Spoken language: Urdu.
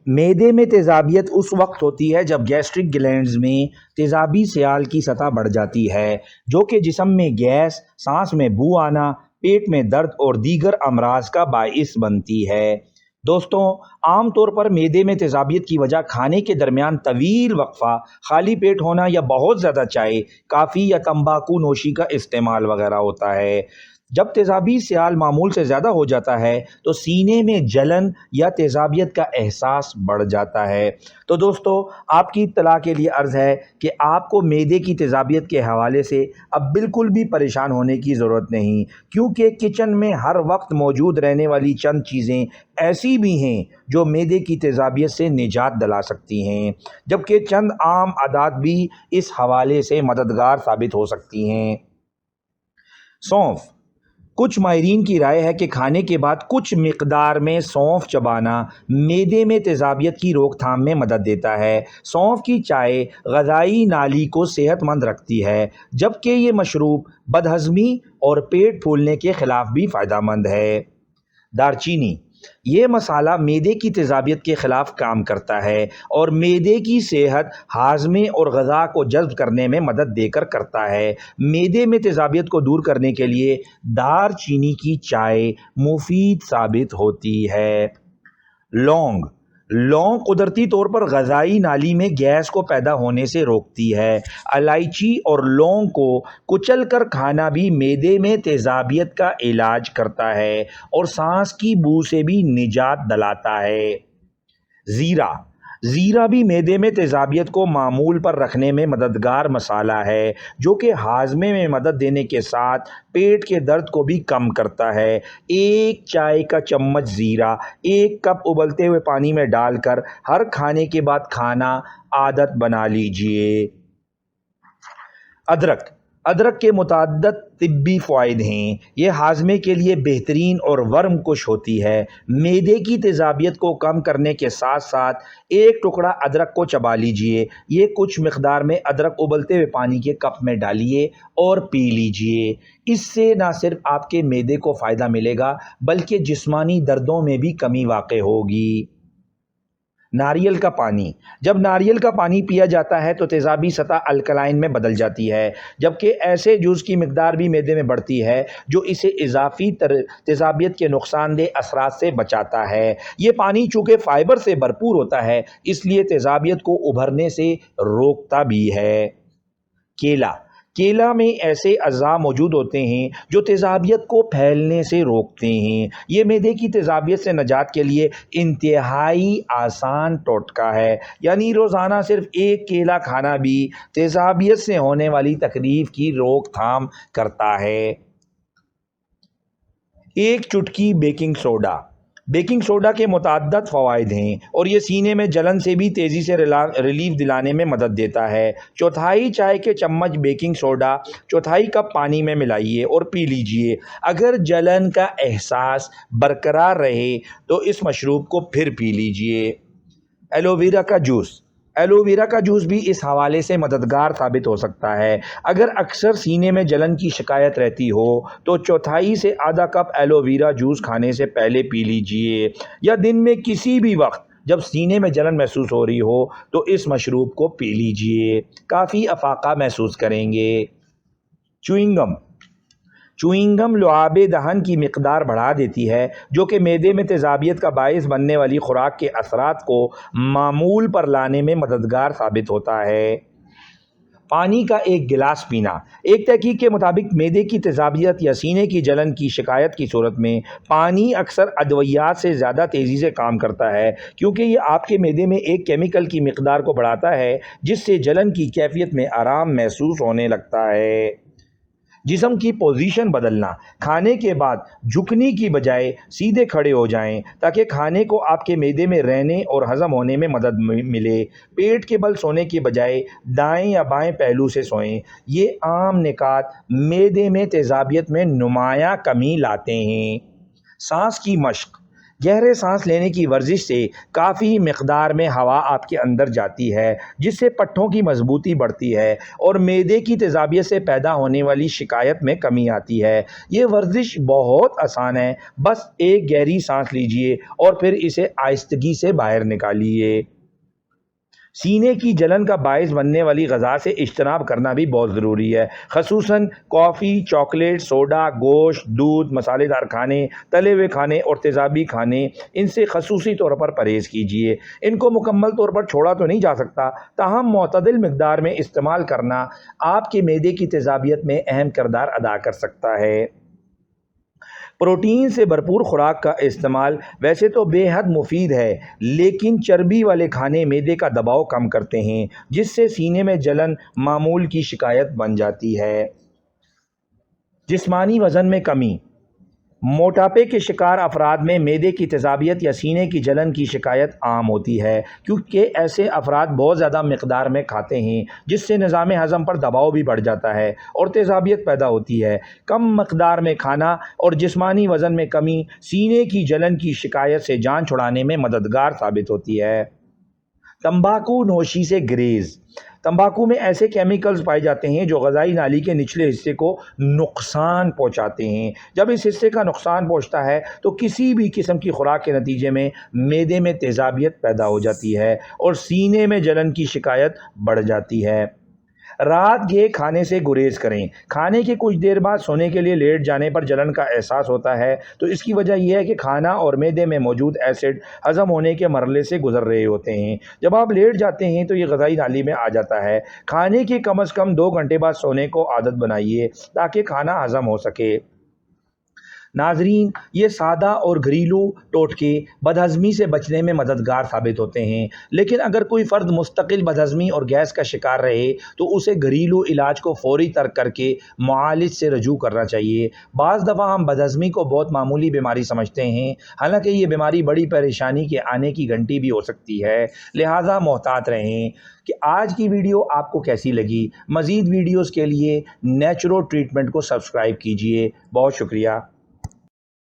معدے میں تیزابیت اس وقت ہوتی ہے جب گیسٹرک گلینڈز میں تیزابی سیال کی سطح بڑھ جاتی ہے، جو کہ جسم میں گیس، سانس میں بو آنا، پیٹ میں درد اور دیگر امراض کا باعث بنتی ہے۔ دوستوں، عام طور پر معدے میں تیزابیت کی وجہ کھانے کے درمیان طویل وقفہ، خالی پیٹ ہونا یا بہت زیادہ چائے، کافی یا تمباکو نوشی کا استعمال وغیرہ ہوتا ہے۔ جب تیزابی سیال معمول سے زیادہ ہو جاتا ہے تو سینے میں جلن یا تیزابیت کا احساس بڑھ جاتا ہے۔ تو دوستو، آپ کی اطلاع کے لیے عرض ہے کہ آپ کو معدے کی تیزابیت کے حوالے سے اب بالکل بھی پریشان ہونے کی ضرورت نہیں، کیونکہ کچن میں ہر وقت موجود رہنے والی چند چیزیں ایسی بھی ہیں جو معدے کی تیزابیت سے نجات دلا سکتی ہیں، جبکہ چند عام عادات بھی اس حوالے سے مددگار ثابت ہو سکتی ہیں۔ سونف۔ کچھ ماہرین کی رائے ہے کہ کھانے کے بعد کچھ مقدار میں سونف چبانا معدے میں تیزابیت کی روک تھام میں مدد دیتا ہے۔ سونف کی چائے غذائی نالی کو صحت مند رکھتی ہے، جبکہ یہ مشروب بدہضمی اور پیٹ پھولنے کے خلاف بھی فائدہ مند ہے۔ دار چینی۔ یہ مسالہ معدے کی تیزابیت کے خلاف کام کرتا ہے اور معدے کی صحت، ہاضمے اور غذا کو جذب کرنے میں مدد دے کر کرتا ہے۔ معدے میں تیزابیت کو دور کرنے کے لیے دار چینی کی چائے مفید ثابت ہوتی ہے۔ لونگ۔ لونگ قدرتی طور پر غذائی نالی میں گیس کو پیدا ہونے سے روکتی ہے۔ الائچی اور لونگ کو کچل کر کھانا بھی معدے میں تیزابیت کا علاج کرتا ہے اور سانس کی بو سے بھی نجات دلاتا ہے۔ زیرہ۔ زیرہ بھی معدے میں تیزابیت کو معمول پر رکھنے میں مددگار مسالہ ہے، جو کہ ہاضمے میں مدد دینے کے ساتھ پیٹ کے درد کو بھی کم کرتا ہے۔ ایک چائے کا چمچ زیرہ ایک کپ ابلتے ہوئے پانی میں ڈال کر ہر کھانے کے بعد کھانا عادت بنا لیجیے۔ ادرک۔ ادرک کے متعدد طبی فوائد ہیں۔ یہ ہاضمے کے لیے بہترین اور ورم کش ہوتی ہے۔ معدے کی تیزابیت کو کم کرنے کے ساتھ ساتھ ایک ٹکڑا ادرک کو چبا لیجیے۔ یہ کچھ مقدار میں ادرک ابلتے ہوئے پانی کے کپ میں ڈالیے اور پی لیجیے۔ اس سے نہ صرف آپ کے معدے کو فائدہ ملے گا بلکہ جسمانی دردوں میں بھی کمی واقع ہوگی۔ ناریل کا پانی۔ جب ناریل کا پانی پیا جاتا ہے تو تیزابی سطح الکلائن میں بدل جاتی ہے، جبکہ ایسے جوس کی مقدار بھی معدے میں بڑھتی ہے جو اسے اضافی تیزابیت کے نقصان دہ اثرات سے بچاتا ہے۔ یہ پانی چونکہ فائبر سے بھرپور ہوتا ہے، اس لیے تیزابیت کو ابھرنے سے روکتا بھی ہے۔ کیلا۔ کیلا میں ایسے اجزاء موجود ہوتے ہیں جو تیزابیت کو پھیلنے سے روکتے ہیں۔ یہ معدے کی تیزابیت سے نجات کے لیے انتہائی آسان ٹوٹکا ہے، یعنی روزانہ صرف ایک کیلا کھانا بھی تیزابیت سے ہونے والی تکلیف کی روک تھام کرتا ہے۔ ایک چٹکی بیکنگ سوڈا۔ بیکنگ سوڈا کے متعدد فوائد ہیں اور یہ سینے میں جلن سے بھی تیزی سے ریلیف دلانے میں مدد دیتا ہے۔ چوتھائی چائے کے چمچ بیکنگ سوڈا چوتھائی کپ پانی میں ملائیے اور پی لیجیے۔ اگر جلن کا احساس برقرار رہے تو اس مشروب کو پھر پی لیجیے۔ ایلو ویرا کا جوس۔ ایلو ویرا کا جوس بھی اس حوالے سے مددگار ثابت ہو سکتا ہے۔ اگر اکثر سینے میں جلن کی شکایت رہتی ہو تو چوتھائی سے آدھا کپ ایلو ویرا جوس کھانے سے پہلے پی لیجیے، یا دن میں کسی بھی وقت جب سینے میں جلن محسوس ہو رہی ہو تو اس مشروب کو پی لیجیے، کافی افاقہ محسوس کریں گے۔ چوئنگ گم۔ چوئنگ گم لعاب دہن کی مقدار بڑھا دیتی ہے، جو کہ معدے میں تیزابیت کا باعث بننے والی خوراک کے اثرات کو معمول پر لانے میں مددگار ثابت ہوتا ہے۔ پانی کا ایک گلاس پینا۔ ایک تحقیق کے مطابق معدے کی تیزابیت یا سینے کی جلن کی شکایت کی صورت میں پانی اکثر ادویات سے زیادہ تیزی سے کام کرتا ہے، کیونکہ یہ آپ کے معدے میں ایک کیمیکل کی مقدار کو بڑھاتا ہے جس سے جلن کی کیفیت میں آرام محسوس ہونے لگتا ہے۔ جسم کی پوزیشن بدلنا۔ کھانے کے بعد جھکنے کی بجائے سیدھے کھڑے ہو جائیں تاکہ کھانے کو آپ کے معدے میں رہنے اور ہضم ہونے میں مدد ملے۔ پیٹ کے بل سونے کی بجائے دائیں یا بائیں پہلو سے سوئیں۔ یہ عام نکات معدے میں تیزابیت میں نمایاں کمی لاتے ہیں۔ سانس کی مشق۔ گہرے سانس لینے کی ورزش سے کافی مقدار میں ہوا آپ کے اندر جاتی ہے، جس سے پٹھوں کی مضبوطی بڑھتی ہے اور معدے کی تیزابیت سے پیدا ہونے والی شکایت میں کمی آتی ہے۔ یہ ورزش بہت آسان ہے، بس ایک گہری سانس لیجئے اور پھر اسے آہستگی سے باہر نکالیے۔ سینے کی جلن کا باعث بننے والی غذا سے اجتناب کرنا بھی بہت ضروری ہے، خصوصاً کافی، چاکلیٹ، سوڈا، گوشت، دودھ، مسالے دار کھانے، تلے ہوئے کھانے اور تیزابی کھانے، ان سے خصوصی طور پر پرہیز کیجیے۔ ان کو مکمل طور پر چھوڑا تو نہیں جا سکتا، تاہم معتدل مقدار میں استعمال کرنا آپ کے معدے کی تیزابیت میں اہم کردار ادا کر سکتا ہے۔ پروٹین سے بھرپور خوراک کا استعمال ویسے تو بے حد مفید ہے، لیکن چربی والے کھانے معدے کا دباؤ کم کرتے ہیں، جس سے سینے میں جلن معمول کی شکایت بن جاتی ہے۔ جسمانی وزن میں کمی۔ موٹاپے کے شکار افراد میں معدے کی تیزابیت یا سینے کی جلن کی شکایت عام ہوتی ہے، کیونکہ ایسے افراد بہت زیادہ مقدار میں کھاتے ہیں، جس سے نظام ہضم پر دباؤ بھی بڑھ جاتا ہے اور تیزابیت پیدا ہوتی ہے۔ کم مقدار میں کھانا اور جسمانی وزن میں کمی سینے کی جلن کی شکایت سے جان چھڑانے میں مددگار ثابت ہوتی ہے۔ تمباکو نوشی سے گریز۔ تمباکو میں ایسے کیمیکلز پائے جاتے ہیں جو غذائی نالی کے نچلے حصے کو نقصان پہنچاتے ہیں۔ جب اس حصے کا نقصان پہنچتا ہے تو کسی بھی قسم کی خوراک کے نتیجے میں معدے میں تیزابیت پیدا ہو جاتی ہے اور سینے میں جلن کی شکایت بڑھ جاتی ہے۔ رات کے کھانے سے گریز کریں۔ کھانے کے کچھ دیر بعد سونے کے لیے لیٹ جانے پر جلن کا احساس ہوتا ہے تو اس کی وجہ یہ ہے کہ کھانا اور معدے میں موجود ایسڈ ہضم ہونے کے مرحلے سے گزر رہے ہوتے ہیں۔ جب آپ لیٹ جاتے ہیں تو یہ غذائی نالی میں آ جاتا ہے۔ کھانے کے کم از کم 2 گھنٹے بعد سونے کو عادت بنائیے تاکہ کھانا ہضم ہو سکے۔ ناظرین، یہ سادہ اور گھریلو ٹوٹکے بدہضمی سے بچنے میں مددگار ثابت ہوتے ہیں، لیکن اگر کوئی فرد مستقل بدہضمی اور گیس کا شکار رہے تو اسے گھریلو علاج کو فوری ترک کر کے معالج سے رجوع کرنا چاہیے۔ بعض دفعہ ہم بدہضمی کو بہت معمولی بیماری سمجھتے ہیں، حالانکہ یہ بیماری بڑی پریشانی کے آنے کی گھنٹی بھی ہو سکتی ہے، لہٰذا محتاط رہیں۔ کہ آج کی ویڈیو آپ کو کیسی لگی؟ مزید ویڈیوز کے لیے نیچرو ٹریٹمنٹ کو سبسکرائب کیجیے۔ بہت شکریہ۔